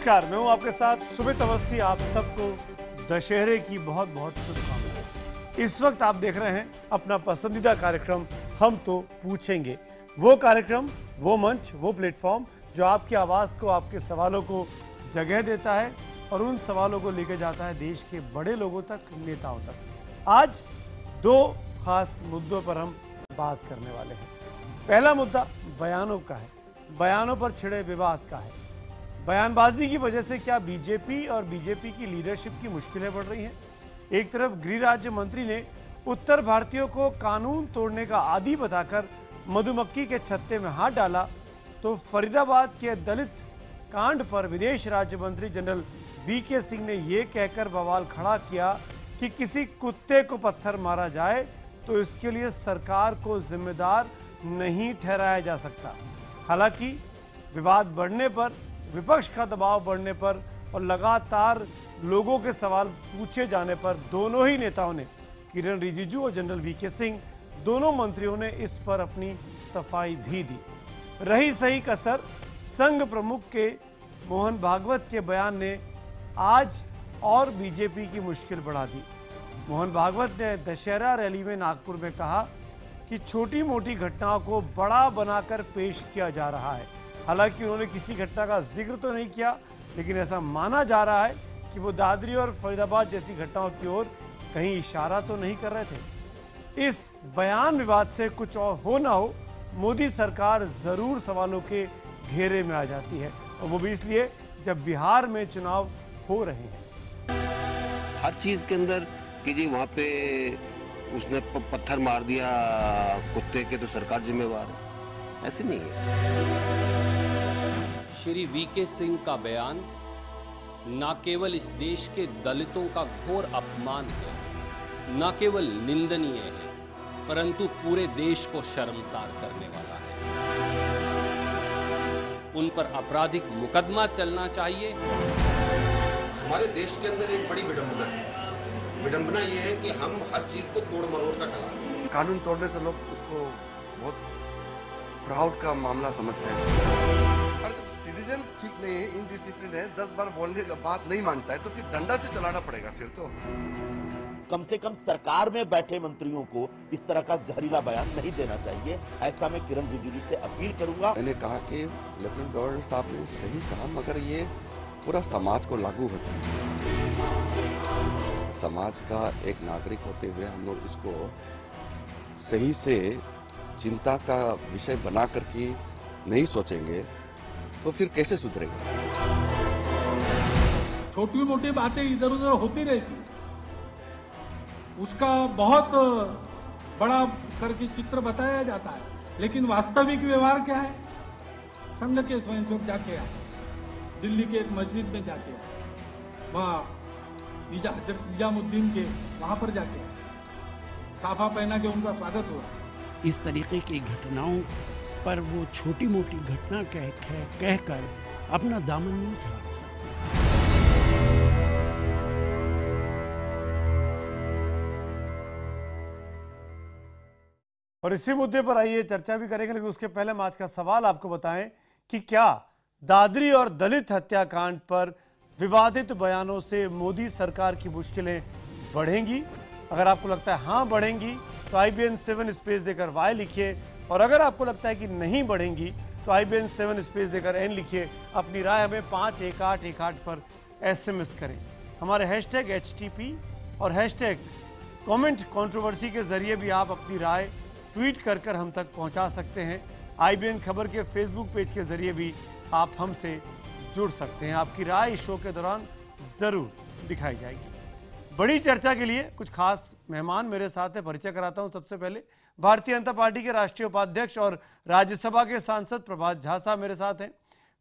नमस्कार, मैं हूं आपके साथ सुमित अवस्थी। आप सबको दशहरे की बहुत बहुत शुभकामनाएं। इस वक्त आप देख रहे हैं अपना पसंदीदा कार्यक्रम हम तो पूछेंगे। वो कार्यक्रम, वो मंच, वो प्लेटफॉर्म जो आपकी आवाज़ को, आपके सवालों को जगह देता है और उन सवालों को लेकर जाता है देश के बड़े लोगों तक, नेताओं तक। आज दो खास मुद्दों पर हम बात करने वाले हैं। पहला मुद्दा बयानों का है, बयानों पर छिड़े विवाद का है। बयानबाजी की वजह से क्या बीजेपी और बीजेपी की लीडरशिप की मुश्किलें बढ़ रही हैं? एक तरफ गृह राज्य मंत्री ने उत्तर भारतीयों को कानून तोड़ने का आदी बताकर मधुमक्खी के छत्ते में हाथ डाला, तो फरीदाबाद के दलित कांड पर विदेश राज्य मंत्री जनरल वीके सिंह ने यह कहकर बवाल खड़ा किया कि किसी कुत्ते को पत्थर मारा जाए तो इसके लिए सरकार को जिम्मेदार नहीं ठहराया जा सकता। हालांकि विवाद बढ़ने पर, विपक्ष का दबाव बढ़ने पर और लगातार लोगों के सवाल पूछे जाने पर दोनों ही नेताओं ने, किरण रिजिजू और जनरल वीके सिंह, दोनों मंत्रियों ने इस पर अपनी सफाई भी दी। रही सही कसर संघ प्रमुख के मोहन भागवत के बयान ने आज और बीजेपी की मुश्किल बढ़ा दी। मोहन भागवत ने दशहरा रैली में नागपुर में कहा कि छोटी मोटी घटनाओं को बड़ा बनाकर पेश किया जा रहा है। हालांकि उन्होंने किसी घटना का जिक्र तो नहीं किया, लेकिन ऐसा माना जा रहा है कि वो दादरी और फरीदाबाद जैसी घटनाओं की ओर कहीं इशारा तो नहीं कर रहे थे। इस बयान विवाद से कुछ और हो ना हो, मोदी सरकार जरूर सवालों के घेरे में आ जाती है, और वो भी इसलिए जब बिहार में चुनाव हो रहे हैं। हर चीज के अंदर कि जी वहां पे उसने पत्थर मार दिया कुत्ते के तो सरकार जिम्मेवार है, ऐसे नहीं है। श्री वीके सिंह का बयान न केवल इस देश के दलितों का घोर अपमान है, न केवल निंदनीय है, परंतु पूरे देश को शर्मसार करने वाला है। उन पर आपराधिक मुकदमा चलना चाहिए। हमारे देश के अंदर एक बड़ी विडंबना है। विडंबना यह है कि हम हर चीज को तोड़ मरोड़ कर चलाते। कानून तोड़ने से लोग उसको बहुत प्राउड का मामला समझते हैं। और जब सिटीजन्स ठीक नहीं है, इनडिसिप्लिन है, 10 बार बोलने का बात नहीं मानता है, तो फिर डंडा तो चलाना पड़ेगा। फिर तो कम से कम सरकार में बैठे मंत्रियों को इस तरह का जहरीला बयान नहीं देना चाहिए। ऐसा मैं किरण रिजिजू से अपील करूंगा। मैंने कहा कि लेफ्टिनेंट गवर्नर साहब ने सही कहा, मगर ये पूरा समाज को लागू होता है। समाज का एक नागरिक होते हुए हम लोग इसको सही से चिंता का विषय बना करके नहीं सोचेंगे तो फिर कैसे सुधरेगा। छोटी मोटी बातें इधर उधर होती रहती, उसका बहुत बड़ा करके चित्र बताया जाता है, लेकिन वास्तविक व्यवहार क्या है? संघ के स्वयंसेवक जाके आए, दिल्ली के एक मस्जिद में जाके आए, वहाँ हजरत निजामुद्दीन के वहां पर जाके आए, साफा पहना के उनका स्वागत हुआ। इस तरीके की घटनाओं पर वो छोटी मोटी घटना कहकर अपना दामन नहीं उठा सकते। और इसी मुद्दे पर आइए चर्चा भी करेंगे, लेकिन उसके पहले हम आज का सवाल आपको बताएं कि क्या दादरी और दलित हत्याकांड पर विवादित बयानों से मोदी सरकार की मुश्किलें बढ़ेंगी? अगर आपको लगता है हाँ बढ़ेंगी तो IBN 7 स्पेस देकर Y लिखिए, और अगर आपको लगता है कि नहीं बढ़ेंगी तो IBN 7 स्पेस देकर N लिखिए। अपनी राय हमें 51818 पर SMS करें। हमारे हैशटैग HTP और हैशटैग कमेंट कंट्रोवर्सी के जरिए भी आप अपनी राय ट्वीट कर कर हम तक पहुंचा सकते हैं। IBN खबर के फेसबुक पेज के जरिए भी आप हमसे जुड़ सकते हैं। आपकी राय इस शो के दौरान जरूर दिखाई जाएगी। बड़ी चर्चा के लिए कुछ खास मेहमान मेरे साथ हैं, परिचय कराता हूं। सबसे पहले भारतीय जनता पार्टी के राष्ट्रीय उपाध्यक्ष और राज्यसभा के सांसद प्रभात झा साहब मेरे साथ हैं।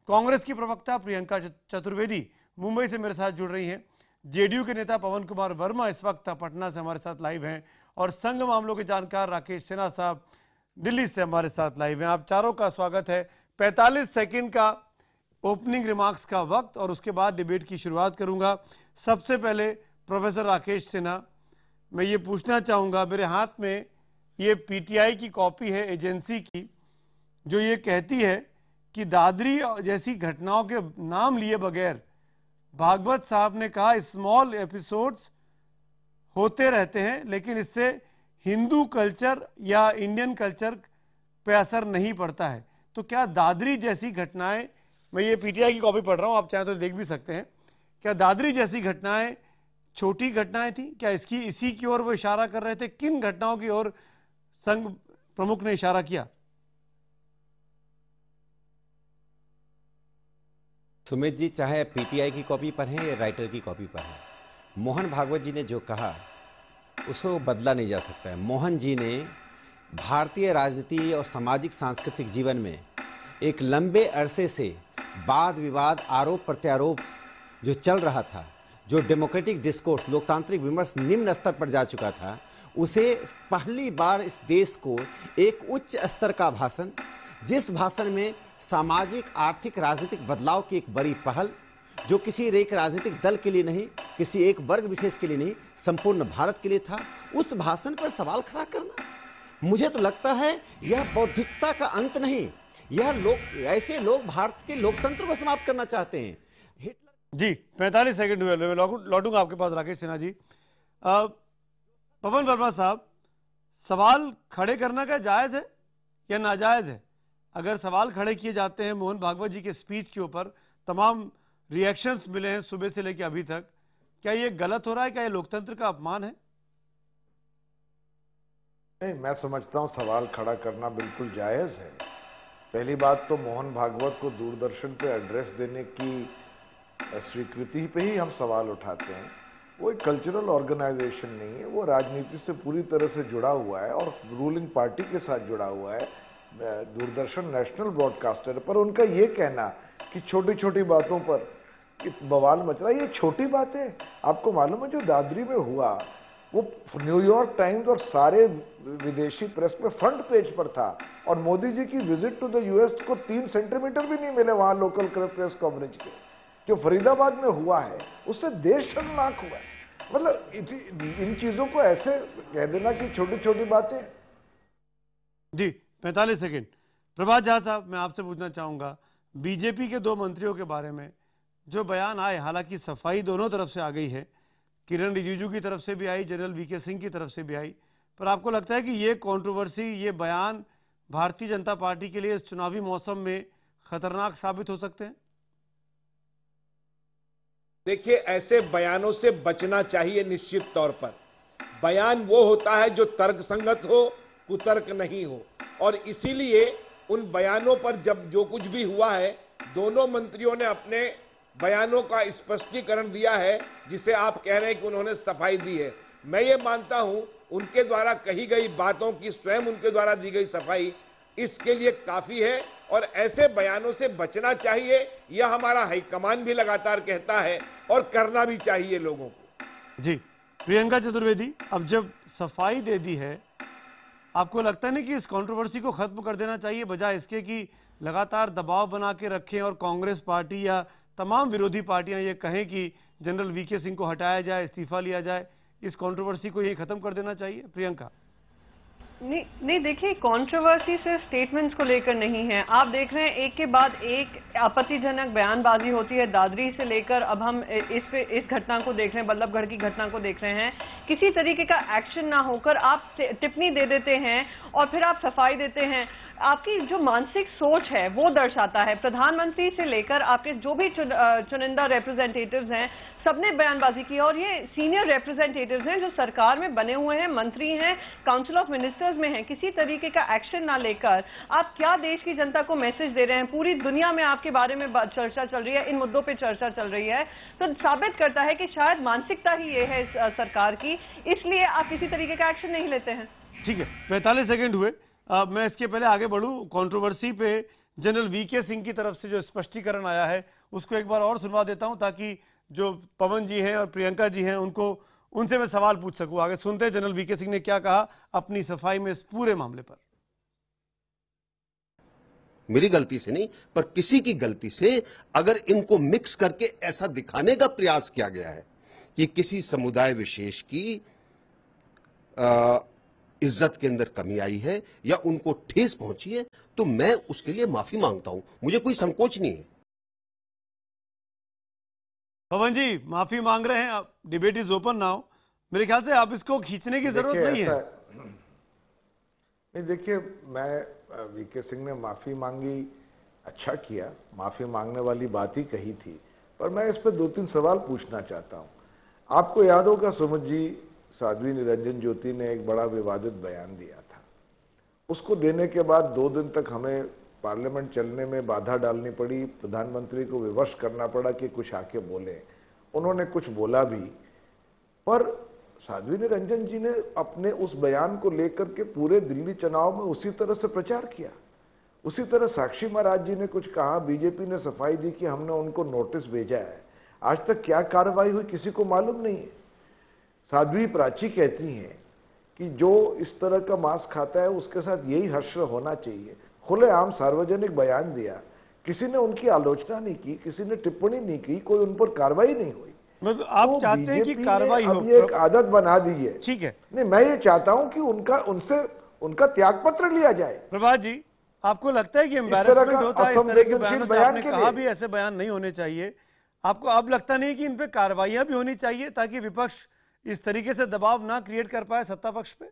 कांग्रेस की प्रवक्ता प्रियंका चतुर्वेदी मुंबई से मेरे साथ जुड़ रही हैं। जेडीयू के नेता पवन कुमार वर्मा इस वक्त पटना से हमारे साथ लाइव हैं, और संघ मामलों के जानकार राकेश सिन्हा साहब दिल्ली से हमारे साथ लाइव हैं। आप चारों का स्वागत है। 45 सेकंड का ओपनिंग रिमार्क्स का वक्त, और उसके बाद डिबेट की शुरुआत करूंगा। सबसे पहले प्रोफेसर राकेश सिन्हा, मैं ये पूछना चाहूँगा, मेरे हाथ में ये पीटीआई की कॉपी है एजेंसी की, जो ये कहती है कि दादरी जैसी घटनाओं के नाम लिए बगैर भागवत साहब ने कहा स्मॉल एपिसोड्स होते रहते हैं लेकिन इससे हिंदू कल्चर या इंडियन कल्चर पे असर नहीं पड़ता है। तो क्या दादरी जैसी घटनाएं, मैं ये पीटीआई की कॉपी पढ़ रहा हूं, आप चाहें तो देख भी सकते हैं, क्या दादरी जैसी घटनाएं छोटी घटनाएं थी? क्या इसी की ओर वो इशारा कर रहे थे? किन घटनाओं की ओर संघ प्रमुख ने इशारा किया? सुमित जी, चाहे पीटीआई की कॉपी पर हैं या राइटर की कॉपी पर हैं, मोहन भागवत जी ने जो कहा उसको बदला नहीं जा सकता है। मोहन जी ने भारतीय राजनीति और सामाजिक सांस्कृतिक जीवन में एक लंबे अरसे से वाद विवाद, आरोप प्रत्यारोप जो चल रहा था, जो डेमोक्रेटिक डिस्कोर्स, लोकतांत्रिक विमर्श निम्न स्तर पर जा चुका था, उसे पहली बार इस देश को एक उच्च स्तर का भाषण, जिस भाषण में सामाजिक, आर्थिक, राजनीतिक बदलाव की एक बड़ी पहल, जो किसी एक राजनीतिक दल के लिए नहीं, किसी एक वर्ग विशेष के लिए नहीं, संपूर्ण भारत के लिए था, उस भाषण पर सवाल खड़ा करना, मुझे तो लगता है यह बौद्धिकता का अंत नहीं, यह ऐसे लोग भारत के लोकतंत्र को समाप्त करना चाहते हैं। जी 45 सेकंड हुए, मैं लौटूंगा आपके पास राकेश सिन्हा जी। पवन वर्मा साहब, सवाल खड़े करना क्या जायज है या नाजायज है? अगर सवाल खड़े किए जाते हैं मोहन भागवत जी के स्पीच के ऊपर, तमाम रिएक्शंस मिले हैं सुबह से लेकर अभी तक, क्या ये गलत हो रहा है? क्या ये लोकतंत्र का अपमान है? नहीं, मैं समझता हूं सवाल खड़ा करना बिल्कुल जायज है। पहली बात तो मोहन भागवत को दूरदर्शन पे एड्रेस देने की स्वीकृति पे ही हम सवाल उठाते हैं। वो एक कल्चरल ऑर्गेनाइजेशन नहीं है, वो राजनीति से पूरी तरह से जुड़ा हुआ है और रूलिंग पार्टी के साथ जुड़ा हुआ है। दूरदर्शन नेशनल ब्रॉडकास्टर, पर उनका ये कहना कि छोटी छोटी बातों पर बवाल मच रहा है, ये छोटी बात है। आपको मालूम है जो दादरी में हुआ वो न्यूयॉर्क टाइम्स और सारे विदेशी प्रेस में फ्रंट पेज पर था, और मोदी जी की विजिट टू द यूएस को 3 सेंटीमीटर भी नहीं मिले वहां लोकल प्रेस कवरेज के। जो फरीदाबाद में हुआ है उससे देश शर्मनाक हुआ है। मतलब इन चीजों को ऐसे कह देना कि छोटी छोटी बातें। जी 45 सेकंड। प्रभात झा साहब, मैं आपसे पूछना चाहूंगा, बीजेपी के 2 मंत्रियों के बारे में जो बयान आए, हालांकि सफाई दोनों तरफ से आ गई है, किरण रिजिजू की तरफ से भी आई, जनरल वीके सिंह की तरफ से भी आई, पर आपको लगता है कि ये कंट्रोवर्सी, ये बयान भारतीय जनता पार्टी के लिए इस चुनावी मौसम में खतरनाक साबित हो सकते हैं? देखिए, ऐसे बयानों से बचना चाहिए निश्चित तौर पर। बयान वो होता है जो तर्कसंगत हो, कुतर्क नहीं हो, और इसीलिए उन बयानों पर जब जो कुछ भी हुआ है, दोनों मंत्रियों ने अपने बयानों का स्पष्टीकरण दिया है, जिसे आप कह रहे हैं कि उन्होंने सफाई दी है। मैं ये मानता हूं उनके द्वारा कही गई बातों की स्वयं उनके द्वारा दी गई सफाई इसके लिए काफी है, और ऐसे बयानों से बचना चाहिए। यह हमारा हाईकमान भी लगातार कहता है और करना भी चाहिए लोगों को। जी प्रियंका चतुर्वेदी, अब जब सफाई दे दी है, आपको लगता नहीं कि इस कंट्रोवर्सी को खत्म कर देना चाहिए, बजाय इसके कि लगातार दबाव बना के रखें और कांग्रेस पार्टी या तमाम विरोधी पार्टियां ये कहें कि जनरल वीके सिंह को हटाया जाए, इस्तीफा लिया जाए, इस कंट्रोवर्सी को यही खत्म कर देना चाहिए? प्रियंका। नहीं देखिए, कंट्रोवर्सी सिर्फ स्टेटमेंट्स को लेकर नहीं है। आप देख रहे हैं एक के बाद एक आपत्तिजनक बयानबाजी होती है, दादरी से लेकर अब हम इस घटना को देख रहे हैं, बल्लभगढ़ की घटना को देख रहे हैं। किसी तरीके का एक्शन ना होकर आप टिप्पणी दे देते हैं और फिर आप सफाई देते हैं। आपकी जो मानसिक सोच है वो दर्शाता है। प्रधानमंत्री से लेकर आपके जो भी चुनिंदा रिप्रेजेंटेटिव्स हैं, सबने बयानबाजी की, और ये सीनियर रिप्रेजेंटेटिव्स हैं जो सरकार में बने हुए हैं, मंत्री हैं, काउंसिल ऑफ मिनिस्टर्स में हैं। किसी तरीके का एक्शन ना लेकर आप क्या देश की जनता को मैसेज दे रहे हैं? पूरी दुनिया में आपके बारे में चर्चा चल रही है, इन मुद्दों पर चर्चा चल रही है, तो साबित करता है कि शायद मानसिकता ही ये है सरकार की, इसलिए आप किसी तरीके का एक्शन नहीं लेते हैं। ठीक है, 45 सेकेंड हुए। मैं इसके पहले आगे बढ़ूं, कंट्रोवर्सी पे जनरल वीके सिंह की तरफ से जो स्पष्टीकरण आया है उसको एक बार और सुनवा देता हूं, ताकि जो पवन जी हैं और प्रियंका जी हैं उनसे मैं सवाल पूछ सकूं। आगे सुनते हैं जनरल वीके सिंह ने क्या कहा अपनी सफाई में इस पूरे मामले पर। मेरी गलती से नहीं, पर किसी की गलती से अगर इनको मिक्स करके ऐसा दिखाने का प्रयास किया गया है कि किसी समुदाय विशेष की इज्जत के अंदर कमी आई है या उनको ठेस पहुंची है, तो मैं उसके लिए माफी मांगता हूं। मुझे कोई संकोच नहीं है। पवन जी माफी मांग रहे हैं, आप डिबेट इज ओपन नाउ, मेरे ख्याल से आप इसको खींचने की जरूरत नहीं है। नहीं देखिए, मैं वीके सिंह ने माफी मांगी, अच्छा किया, माफी मांगने वाली बात ही कही थी, पर मैं इस पर 2-3 सवाल पूछना चाहता हूं। आपको याद होगा सुमित जी, साध्वी निरंजन ज्योति ने एक बड़ा विवादित बयान दिया था। उसको देने के बाद 2 दिन तक हमें पार्लियामेंट चलने में बाधा डालनी पड़ी, प्रधानमंत्री को विवश करना पड़ा कि कुछ आके बोले। उन्होंने कुछ बोला भी, पर साध्वी निरंजन जी ने अपने उस बयान को लेकर के पूरे दिल्ली चुनाव में उसी तरह से प्रचार किया। उसी तरह साक्षी महाराज जी ने कुछ कहा, बीजेपी ने सफाई दी कि हमने उनको नोटिस भेजा है। आज तक क्या कार्रवाई हुई किसी को मालूम नहीं है। साध्वी प्राची कहती हैं कि जो इस तरह का मांस खाता है उसके साथ यही हश्र होना चाहिए। खुलेआम सार्वजनिक बयान दिया, किसी ने उनकी आलोचना नहीं की, किसी ने टिप्पणी नहीं की, कोई उन पर कार्रवाई नहीं हुई। मतलब आप तो चाहते हैं कि कार्रवाई हो, ये एक आदत बना दी है। ठीक है, नहीं, मैं ये चाहता हूं कि उनका त्याग पत्र लिया जाए। प्रभात जी, आपको लगता है कि एम्बैरेसमेंट होता है इस तरह के बयानों से? आपने कहा भी ऐसे बयान नहीं होने चाहिए, आपको अब लगता नहीं कि इन पे कार्रवाइयां भी होनी चाहिए ताकि विपक्ष इस तरीके से दबाव ना क्रिएट कर पाए सत्ता पक्ष पे?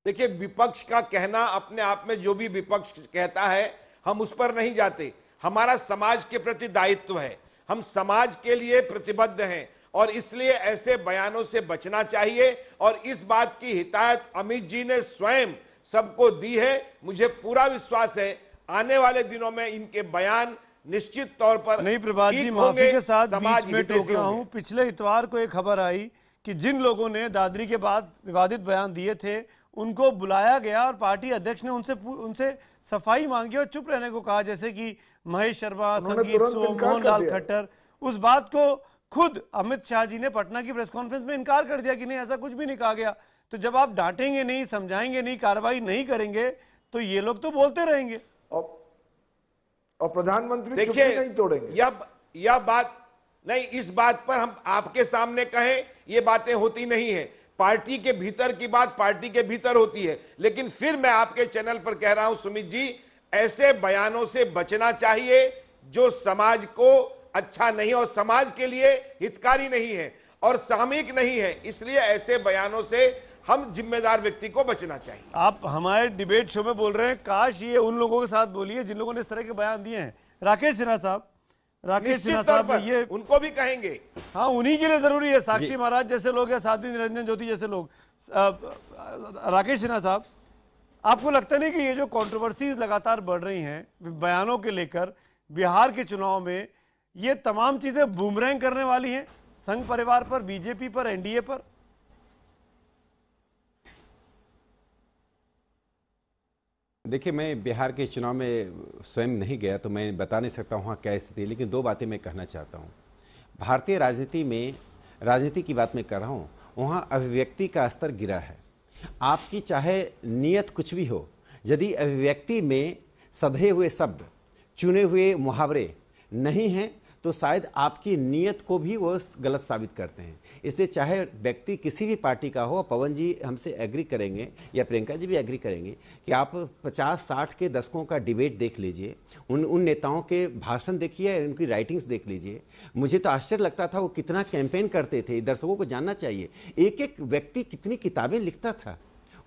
देखिए, विपक्ष का कहना अपने आप में, जो भी विपक्ष कहता है हम उस पर नहीं जाते। हमारा समाज के प्रति दायित्व है, हम समाज के लिए प्रतिबद्ध हैं और इसलिए ऐसे बयानों से बचना चाहिए। और इस बात की हिदायत अमित जी ने स्वयं सबको दी है। मुझे पूरा विश्वास है आने वाले दिनों में इनके बयान निश्चित तौर पर नहीं। प्रभात जी, माफी के साथ बीच में टोक रहा हूं, पिछले इतवार को एक खबर आई कि जिन लोगों ने दादरी के बाद विवादित बयान दिए थे उनको बुलाया गया और पार्टी अध्यक्ष ने उनसे सफाई मांगी और चुप रहने को कहा, जैसे कि महेश शर्मा, संगीत सोम, मोहनलाल खट्टर। उस बात को खुद अमित शाह जी ने पटना की प्रेस कॉन्फ्रेंस में इनकार कर दिया कि नहीं, ऐसा कुछ भी नहीं कहा गया। तो जब आप डांटेंगे नहीं, समझाएंगे नहीं, कार्रवाई नहीं करेंगे तो ये लोग तो बोलते रहेंगे और प्रधानमंत्री देखिए नहीं तोड़ेंगे। यह बात नहीं, इस बात पर हम आपके सामने कहें, ये बातें होती नहीं है। पार्टी के भीतर की बात पार्टी के भीतर होती है। लेकिन फिर मैं आपके चैनल पर कह रहा हूं सुमित जी, ऐसे बयानों से बचना चाहिए जो समाज को अच्छा नहीं और समाज के लिए हितकारी नहीं है और सामयिक नहीं है। इसलिए ऐसे बयानों से हम जिम्मेदार व्यक्ति को बचना चाहिए। आप हमारे डिबेट शो में बोल रहे हैं, काश ये उन लोगों के साथ बोलिए जिन लोगों ने इस तरह के बयान दिए हैं। राकेश सिन्हा साहब, ये उनको भी कहेंगे। हाँ, उन्हीं के लिए जरूरी है, साक्षी महाराज जैसे लोग या साध्वी निरंजन ज्योति जैसे लोग। राकेश सिन्हा साहब, आपको लगता नहीं कि ये जो कंट्रोवर्सीज लगातार बढ़ रही हैं बयानों के लेकर बिहार के चुनाव में, ये तमाम चीजें बूमरैंग करने वाली हैं संघ परिवार पर, बीजेपी पर, एनडीए पर? देखिए, मैं बिहार के चुनाव में स्वयं नहीं गया तो मैं बता नहीं सकता वहाँ क्या स्थिति है, लेकिन 2 बातें मैं कहना चाहता हूँ। भारतीय राजनीति में, राजनीति की बात मैं कर रहा हूँ, वहाँ अभिव्यक्ति का स्तर गिरा है। आपकी चाहे नीयत कुछ भी हो, यदि अभिव्यक्ति में सधे हुए शब्द, चुने हुए मुहावरे नहीं हैं तो शायद आपकी नीयत को भी वो गलत साबित करते हैं। इसलिए चाहे व्यक्ति किसी भी पार्टी का हो, पवन जी हमसे एग्री करेंगे या प्रियंका जी भी एग्री करेंगे कि आप 50-60 के दशकों का डिबेट देख लीजिए, उन नेताओं के भाषण देखिए, उनकी राइटिंग्स देख लीजिए। मुझे तो आश्चर्य लगता था वो कितना कैंपेन करते थे, दर्शकों को जानना चाहिए। एक एक व्यक्ति कितनी किताबें लिखता था,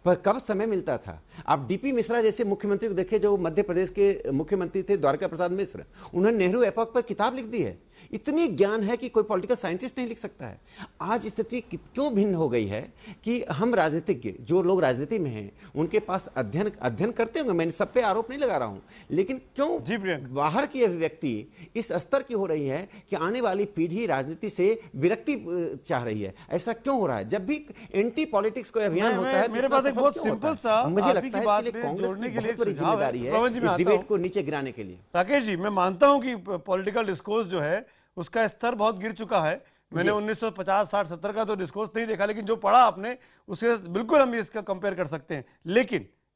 पर कब समय मिलता था। आप डीपी मिश्रा जैसे मुख्यमंत्री को देखिए, जो मध्य प्रदेश के मुख्यमंत्री थे, द्वारका प्रसाद मिश्र, उन्होंने नेहरू एपॉक पर किताब लिख दी है। इतनी ज्ञान है कि कोई पॉलिटिकल साइंटिस्ट नहीं लिख सकता है। आज स्थिति क्यों भिन्न हो गई है कि हम राजनीतिज्ञ, जो लोग राजनीति में हैं, उनके पास अध्ययन करते होंगे, मैं सब पे आरोप नहीं लगा रहा हूं, लेकिन क्यों बाहर की अभिव्यक्ति इस स्तर की हो रही है कि आने वाली पीढ़ी राजनीति से विरक्ति चाह रही है? ऐसा क्यों हो रहा है? जब भी एंटी पॉलिटिक्स को अभियान होता है, मेरे पास एक बहुत सिंपल सा, मुझे लगता है इसके लिए कांग्रेस की बहुत बड़ी जिम्मेदारी है इस डिबेट को नीचे गिराने के लिए। राकेश जी, मैं मानता हूं कि पॉलिटिकल डिस्कोर्स जो है उसका स्तर बहुत गिर चुका है। मैंने 1950, 60, 70 का तो डिस्कोर्स नहीं देखा, लेकिन जो पढ़ा आपने उसके बिल्कुल हम इसका कंपेयर कर सकते हैं।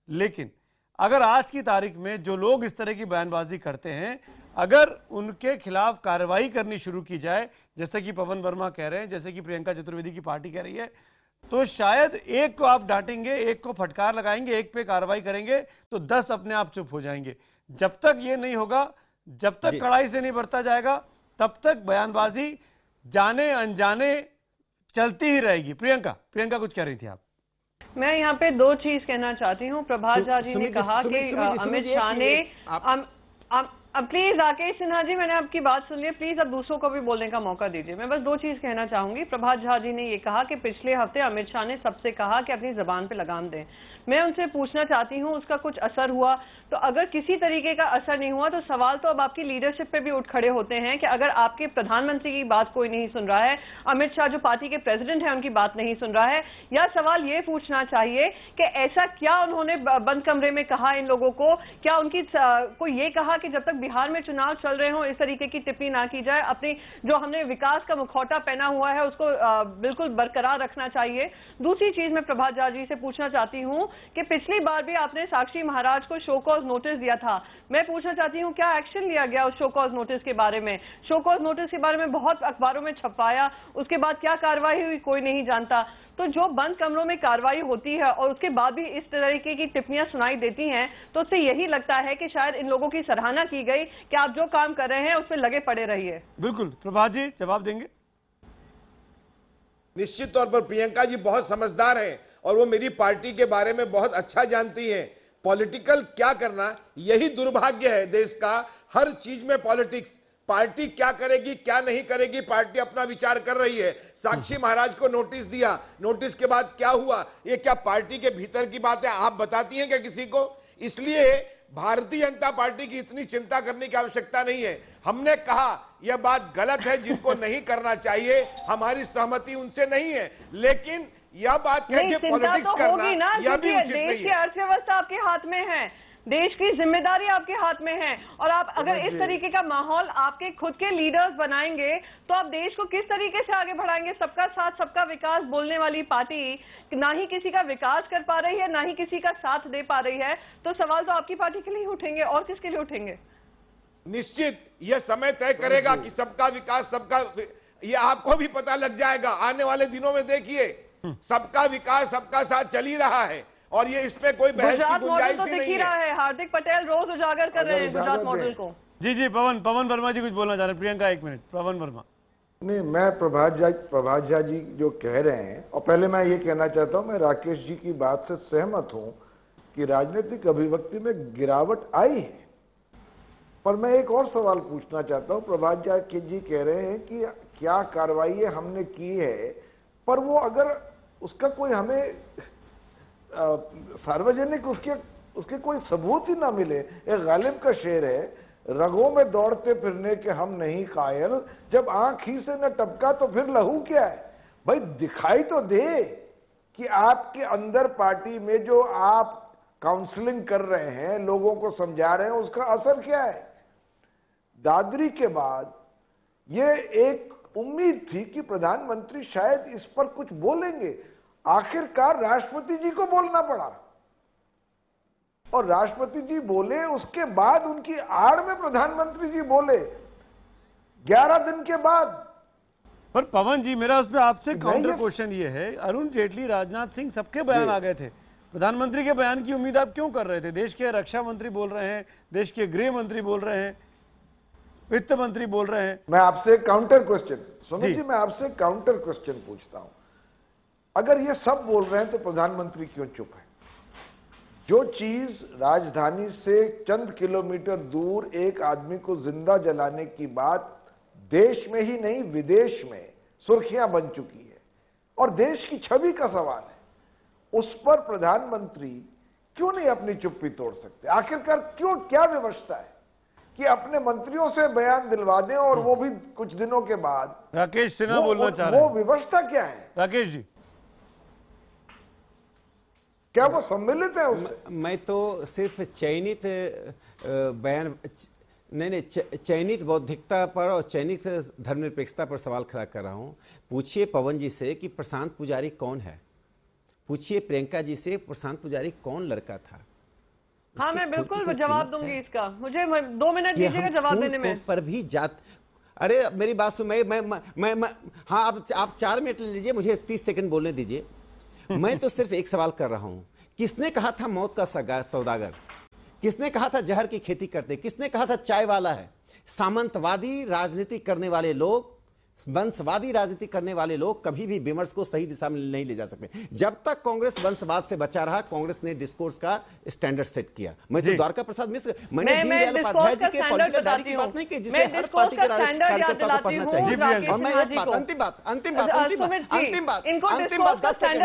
लेकिन अगर आज की तारीख में जो लोग इस तरह की बयानबाजी करते हैं, अगर उनके खिलाफ कार्रवाई करनी शुरू की जाए, जैसे कि पवन वर्मा कह रहे हैं, जैसे कि प्रियंका चतुर्वेदी की पार्टी कह रही है, तो शायद एक को आप डांटेंगे, एक को फटकार लगाएंगे, एक पे कार्रवाई करेंगे तो 10 अपने आप चुप हो जाएंगे। जब तक ये नहीं होगा, जब तक कड़ाई से नहीं बरता जाएगा, तब तक बयानबाजी जाने अनजाने चलती ही रहेगी। प्रियंका कुछ कह रही थी आप। मैं यहाँ पे दो चीज कहना चाहती हूँ। प्रभात झा जी ने कहा कि अमित शाह ने अब प्लीज राकेश सिन्हा जी, मैंने आपकी बात सुन ली, प्लीज अब दूसरों को भी बोलने का मौका दीजिए। मैं बस दो चीज कहना चाहूंगी। प्रभात झा जी ने ये कहा कि पिछले हफ्ते अमित शाह ने सबसे कहा कि अपनी जबान पे लगाम दें। मैं उनसे पूछना चाहती हूँ उसका कुछ असर हुआ? तो अगर किसी तरीके का असर नहीं हुआ तो सवाल तो अब आपकी लीडरशिप पे भी उठ खड़े होते हैं कि अगर आपके प्रधानमंत्री की बात कोई नहीं सुन रहा है, अमित शाह जो पार्टी के प्रेसिडेंट है उनकी बात नहीं सुन रहा है, या सवाल ये पूछना चाहिए कि ऐसा क्या उन्होंने बंद कमरे में कहा इन लोगों को? क्या उनकी कोई ये कहा कि जब तक बिहार में चुनाव चल रहे हो इस तरीके की टिप्पणी ना की जाए, अपनी जो हमने विकास का मुखौटा पहना हुआ है उसको बिल्कुल बरकरार रखना चाहिए। दूसरी चीज मैं प्रभात झा जी से पूछना चाहती हूं कि पिछली बार भी आपने साक्षी महाराज को शो कॉज नोटिस दिया था। मैं पूछना चाहती हूं क्या एक्शन लिया गया उस शो कॉज नोटिस के बारे में? शो कॉज नोटिस के बारे में बहुत अखबारों में छपवाया, उसके बाद क्या कार्रवाई हुई कोई नहीं जानता। तो जो बंद कमरों में कार्रवाई होती है और उसके बाद भी इस तरीके की टिप्पणियां सुनाई देती हैं, तो उससे यही लगता है कि शायद इन लोगों की सराहना की गई कि आप जो काम कर रहे हैं उस पर लगे पड़े रहिए। बिल्कुल, प्रभात जी जवाब देंगे। निश्चित तौर पर प्रियंका जी बहुत समझदार हैं और वो मेरी पार्टी के बारे में बहुत अच्छा जानती हैं। पॉलिटिकल क्या करना, यही दुर्भाग्य है देश का। हर चीज में पॉलिटिक्स, पार्टी क्या करेगी क्या नहीं करेगी, पार्टी अपना विचार कर रही है। साक्षी महाराज को नोटिस दिया, नोटिस के बाद क्या हुआ, ये क्या पार्टी के भीतर की बात है? आप बताती हैं क्या किसी को? इसलिए भारतीय जनता पार्टी की इतनी चिंता करने की आवश्यकता नहीं है। हमने कहा यह बात गलत है, जिनको नहीं करना चाहिए, हमारी सहमति उनसे नहीं है, लेकिन यह बात है कि पॉलिटिक्स करना यह भी उचित नहीं है। देश की अर्थव्यवस्था आपके हाथ में है, देश की जिम्मेदारी आपके हाथ में है, और आप अगर इस तरीके का माहौल आपके खुद के लीडर्स बनाएंगे तो आप देश को किस तरीके से आगे बढ़ाएंगे? सबका साथ सबका विकास बोलने वाली पार्टी ना ही किसी का विकास कर पा रही है, ना ही किसी का साथ दे पा रही है, तो सवाल तो आपकी पार्टी के लिए उठेंगे और किसके लिए उठेंगे? निश्चित यह समय तय करेगा कि सबका विकास, सबका, ये आपको भी पता लग जाएगा आने वाले दिनों में। देखिए सबका विकास सबका साथ चल ही रहा है और ये इसमें कोई बहस की गुंजाइश तो दिख ही रहा है। हार्दिक पटेल रोज उजागर कर रहे हैं गुजरात मॉडल को। जी पवन वर्मा जी कुछ बोलना चाह रहे हैं। प्रियंका एक मिनट, पवन वर्मा। नहीं, मैं प्रभात झा जी जो कह रहे हैं, और पहले मैं ये कहना चाहता हूं, मैं राकेश जी की बात से सहमत हूं कि राजनीतिक अभिव्यक्ति में गिरावट आई है, पर मैं एक और सवाल पूछना चाहता हूं। प्रभात झा जी कह रहे हैं कि क्या कार्रवाई हमने की है, पर वो अगर उसका कोई हमें सार्वजनिक उसके कोई सबूत ही ना मिले। एक गालिब का शेर है, रगों में दौड़ते फिरने के हम नहीं कायल, जब आंख ही से न टपका तो फिर लहू क्या है? भाई दिखाई तो दे कि आपके अंदर पार्टी में जो आप काउंसलिंग कर रहे हैं, लोगों को समझा रहे हैं, उसका असर क्या है? दादरी के बाद ये एक उम्मीद थी कि प्रधानमंत्री शायद इस पर कुछ बोलेंगे, आखिरकार राष्ट्रपति जी को बोलना पड़ा, और राष्ट्रपति जी बोले, उसके बाद उनकी आड़ में प्रधानमंत्री जी बोले 11 दिन के बाद। पर पवन जी मेरा उस पर आपसे काउंटर क्वेश्चन ये है, अरुण जेटली, राजनाथ सिंह सबके बयान आ गए थे, प्रधानमंत्री के बयान की उम्मीद आप क्यों कर रहे थे? देश के रक्षा मंत्री बोल रहे हैं, देश के गृह मंत्री बोल रहे हैं, वित्त मंत्री बोल रहे हैं। मैं आपसे काउंटर क्वेश्चन, सुनिए जी, मैं आपसे काउंटर क्वेश्चन पूछता हूं। अगर ये सब बोल रहे हैं तो प्रधानमंत्री क्यों चुप है? जो चीज राजधानी से चंद किलोमीटर दूर एक आदमी को जिंदा जलाने की बात देश में ही नहीं विदेश में सुर्खियां बन चुकी है और देश की छवि का सवाल है, उस पर प्रधानमंत्री क्यों नहीं अपनी चुप्पी तोड़ सकते? आखिरकार क्यों, क्या व्यवस्था है कि अपने मंत्रियों से बयान दिलवा दें और वो भी कुछ दिनों के बाद? राकेश सिन्हा बोलना चाह रहे हैं। वो व्यवस्था क्या है राकेश जी? क्या वो सम्मिलित है उससे? मैं तो सिर्फ चयनित बयान, नहीं, चयनित बौद्धिकता पर और चयनित धर्मनिरपेक्षता पर सवाल खड़ा कर रहा हूं। पूछिए पवन जी से कि प्रशांत पुजारी कौन है, पूछिए प्रियंका जी से प्रशांत पुजारी कौन लड़का था। हाँ, मैं बिल्कुल जवाब दूंगी इसका, मुझे 2 मिनट दीजिएगा जवाब देने में। पर भी जात, अरे मेरी बात सुन, मैं हाँ, आप 4 मिनट ले लीजिए, मुझे 30 सेकंड बोलने दीजिए। मैं तो सिर्फ एक सवाल कर रहा हूं, किसने कहा था मौत का सौदागर? किसने कहा था जहर की खेती करते? किसने कहा था चाय वाला है? सामंतवादी राजनीति करने वाले लोग, वंशवादी राजनीति करने वाले लोग कभी भी विमर्श को सही दिशा में नहीं ले जा सकते। जब तक कांग्रेस वंशवाद से बचा रहा, कांग्रेस ने डिस्कोर्स का स्टैंडर्ड सेट किया। मैं तो द्वारका प्रसाद मिश्र, मैंने दीनदयाल उपाध्याय जी के पॉलिटिकल डायरी की बात नहीं की, जिसे हर पार्टी के कार्यकर्ता को पढ़ना चाहिए। और मैं एक बात, अंतिम बात 10 सेकंड,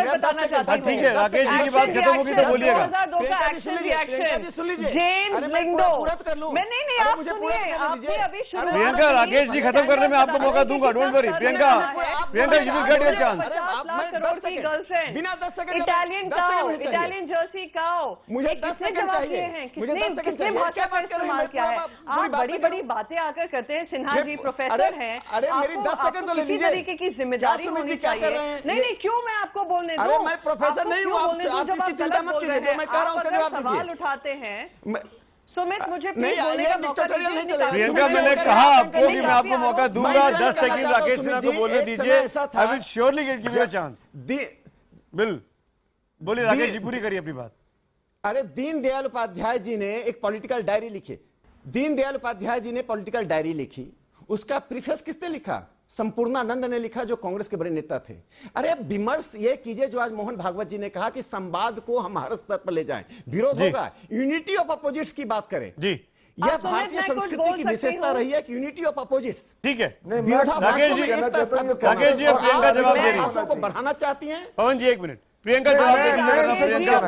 ठीक है, राकेश जी की बात खत्म होगी तो बोलिएगा। प्रियंका जी सुन लीजिए, अरे मैं पूरा कर लूं, मुझे पूरा करने दीजिए। प्रियंका, राकेश जी खत्म करने में आपको मौका दूंगा, don't worry. Priyanka, you will get your chance. बिना 10 सेकंड, इटालियन जर्सी काओ, मुझे 10 सेकंड चाहिए, मुझे 10 सेकंड चाहिए। क्या बात कर रही हैं? आप बड़ी बड़ी बातें आकर करते हैं। सिन्हा जी प्रोफेसर हैं, अरे मेरी 10 सेकंड तो ले लीजिए। तरीके की जिम्मेदारी होनी चाहिए। नहीं, क्यों मैं आपको बोलने दूं? अरे मैं प्रोफेसर नहीं हूं, आप इसकी चिंता मत कीजिए, जो मैं कह रहा हूं उसका जवाब दीजिए। सवाल उठाते हैं सुमित, मुझे नहीं, बोलने का मौका नहीं। प्रियंका, मैंने कहा आपको कि मैं आपको मौका दूंगा। 10 सेकंड राकेश सिन्हा को बोलने दीजिए। I will surely give you a chance. Bill बोलिए राकेश जी, पूरी करिए अपनी बात। अरे दीनदयाल उपाध्याय जी ने एक पॉलिटिकल डायरी लिखी। दीनदयाल उपाध्याय जी ने पॉलिटिकल डायरी लिखी, उसका प्रीफेस किसने लिखा? संपूर्णानंद ने लिखा, जो कांग्रेस के बड़े नेता थे। अरे विमर्श ये कीजिए जो आज मोहन भागवत जी ने कहा कि संवाद को हम हर स्तर पर ले जाएं, विरोध होगा, यूनिटी ऑफ अपोजिट्स की बात करें जी। यह भारतीय संस्कृति की विशेषता रही है कि यूनिटी ऑफ अपोजिट्स। ठीक है, राकेश जी प्रियंका जवाब दे रही है, को बढ़ाना चाहती हैं। पवन जी 1 मिनट, प्रियंका जवाब दे दीजिए। प्रियंका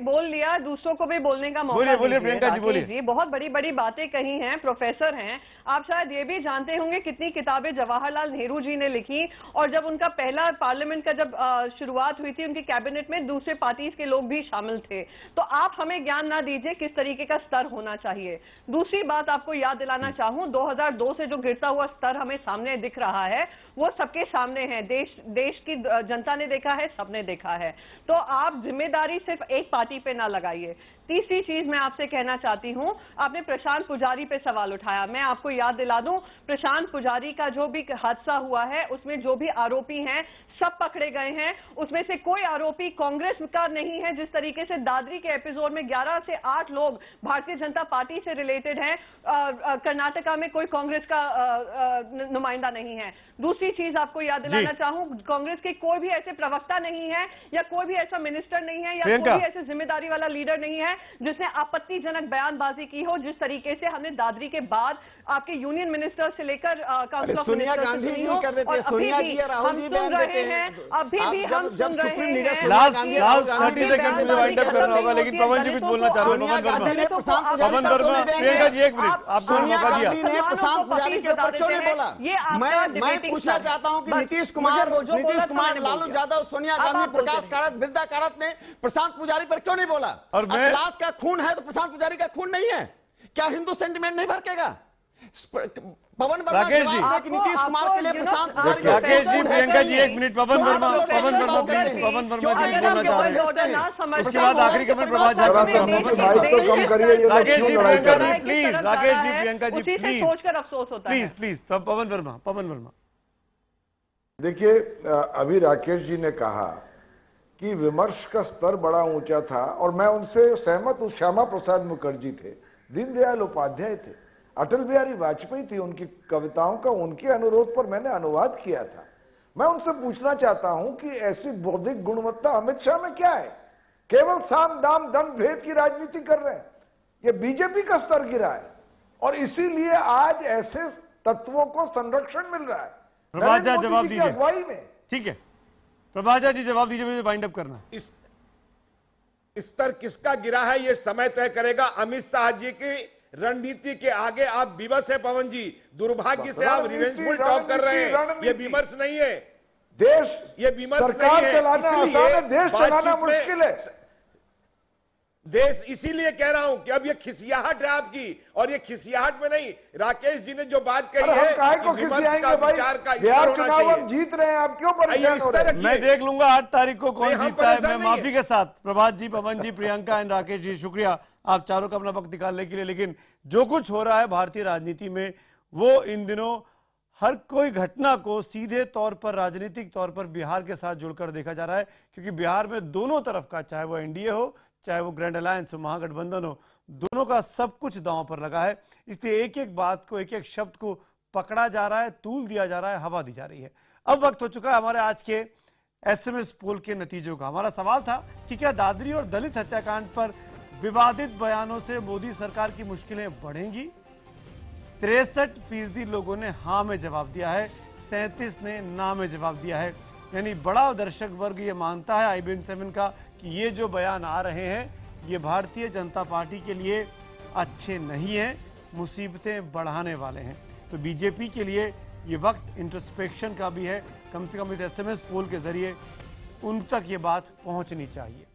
बोल लिया, दूसरों को भी बोलने का मौका बोलिए प्रियंका जी, बोलिए जी। बहुत बड़ी बड़ी बातें कही हैं, प्रोफेसर हैं आप, शायद ये भी जानते होंगे कितनी किताबें जवाहरलाल नेहरू जी ने लिखी। और जब उनका पहला पार्लियामेंट का जब शुरुआत हुई थी, उनकी कैबिनेट में दूसरे पार्टीज के लोग भी शामिल थे। तो आप हमें ज्ञान ना दीजिए किस तरीके का स्तर होना चाहिए। दूसरी बात आपको याद दिलाना चाहूं, 2002 से जो गिरता हुआ स्तर हमें सामने दिख रहा है, वो सबके सामने है। देश की जनता ने देखा है, सबने देखा है। तो आप जिम्मेदारी सिर्फ एक पार्टी पे ना लगाइए। तीसरी चीज मैं आपसे कहना चाहती हूं, आपने प्रशांत पुजारी पे सवाल उठाया। मैं आपको याद दिला दूं, प्रशांत पुजारी का जो भी हादसा हुआ है, उसमें जो भी आरोपी हैं सब पकड़े गए हैं। उसमें से कोई आरोपी कांग्रेस का नहीं है। जिस तरीके से दादरी के एपिसोड में 11 से 8 लोग भारतीय जनता पार्टी से रिलेटेड हैं, कर्नाटका में कोई कांग्रेस का नुमाइंदा नहीं है। दूसरी चीज आपको याद दिलाना चाहूं, कांग्रेस के कोई भी ऐसे प्रवक्ता नहीं है, या कोई भी ऐसा मिनिस्टर नहीं है, या कोई भी ऐसे जिम्मेदारी वाला लीडर नहीं है जिसने आपत्तिजनक बयानबाजी की हो, जिस तरीके से हमने दादरी के बाद आपके यूनियन मिनिस्टर से लेकर काउंसिल ऑफ सोनिया गांधी जी कर देते हैं, सोनिया जी और राहुल जी बयान देते हैं। अभी भी हम जब सुप्रीम लीडर लास्ट 30 सेकंड में वाइंड अप करना होगा, लेकिन पवन जी कुछ बोलना चाह रहे हैं। पवन वर्मा, प्रियंका जी 1 मिनट, आपको मौका दिया। ने प्रशांत पुजारी के ऊपर क्यों नहीं बोला? मैं पूछना चाहता हूं कि नीतीश कुमार, लालू यादव, सोनिया गांधी, प्रकाश कारत, वृंदा कारत ने प्रशांत पुजारी पर क्यों नहीं बोला? और अपराध का खून है तो प्रशांत पुजारी का खून नहीं है क्या? हिंदू सेंटिमेंट नहीं भड़केगा? पवन वर्मा कि नीतीश कुमार के लिए प्रशांत पुजारी। राकेश जी, प्रियंका जी 1 मिनट, पवन वर्मा प्लीज, पवन वर्मा जी बोलना चाह रहे हैं। उसके बाद आखिरी खबर प्रभात झा। राकेश जी, प्रियंका जी प्लीज, राकेश जी, प्रियंका जी प्लीज, सोचकर अफसोस होता है। प्लीज पवन वर्मा। देखिए, अभी राकेश जी ने कहा कि विमर्श का स्तर बड़ा ऊंचा था, और मैं उनसे सहमत हूं। श्यामा प्रसाद मुखर्जी थे, दीनदयाल उपाध्याय थे, अटल बिहारी वाजपेयी थी। उनकी कविताओं का उनके अनुरोध पर मैंने अनुवाद किया था। मैं उनसे पूछना चाहता हूं कि ऐसी बौद्धिक गुणवत्ता अमित शाह में क्या है? केवल साम दाम दंड भेद की राजनीति कर रहे हैं। ये बीजेपी का स्तर गिरा है, और इसीलिए आज ऐसे तत्वों को संरक्षण मिल रहा है। प्रभात झा जवाब दीजिए। अगुवाई में ठीक है, प्रभात झा जी जवाब दीजिए, मुझे वाइंड अप करना है। इस स्तर किसका गिरा है ये समय तय करेगा। अमित शाह जी की रणनीति के आगे आप विवश है पवन जी। दुर्भाग्य से आप रिवेंजफुल टॉक कर रहे हैं, ये विमर्श नहीं है। देश, ये विमर्श सरकार नहीं है, चलाना आसान है, देश चलाना मुश्किल है। देश इसीलिए कह रहा हूं कि अब ये खिसियाहट है आपकी, और ये खिसियाहट में नहीं, राकेश जी ने जो बात कही है, बिहार चुनाव हम जीत रहे हैं, आप क्यों परेशान हो रहे हैं? मैं देख लूंगा 8 तारीख को कौन जीतता है। मैं माफी के साथ प्रभात जी, पवन जी, प्रियंका एंड राकेश जी, शुक्रिया आप चारों का अपना वक्त निकालने के लिए। लेकिन जो कुछ हो रहा है भारतीय राजनीति में, वो इन दिनों हर कोई घटना को सीधे तौर पर राजनीतिक तौर पर बिहार के साथ जुड़कर देखा जा रहा है, क्योंकि बिहार में दोनों तरफ का, चाहे वो एनडीए हो, चाहे वो ग्रैंड अलायंस हो, महागठबंधन हो, दोनों का सब कुछ दांव पर लगा है। इसलिए एक एक बात को, एक एक शब्द को पकड़ा जा रहा है, तूल दिया जा रहा है, हवा दी जा रही है। अब वक्त हो चुका है हमारे आज के एसएमएस पोल के नतीजों का। हमारा सवाल था कि क्या दादरी और दलित हत्याकांड पर विवादित बयानों से मोदी सरकार की मुश्किलें बढ़ेंगी? 63% लोगों ने हाँ में जवाब दिया है, 37 ने ना में जवाब दिया है। यानी बड़ा दर्शक वर्ग ये मानता है IBN7 का कि ये जो बयान आ रहे हैं ये भारतीय जनता पार्टी के लिए अच्छे नहीं हैं, मुसीबतें बढ़ाने वाले हैं। तो बीजेपी के लिए ये वक्त इंट्रोस्पेक्शन का भी है, कम से कम इस एसएमएस पोल के जरिए उन तक ये बात पहुंचनी चाहिए।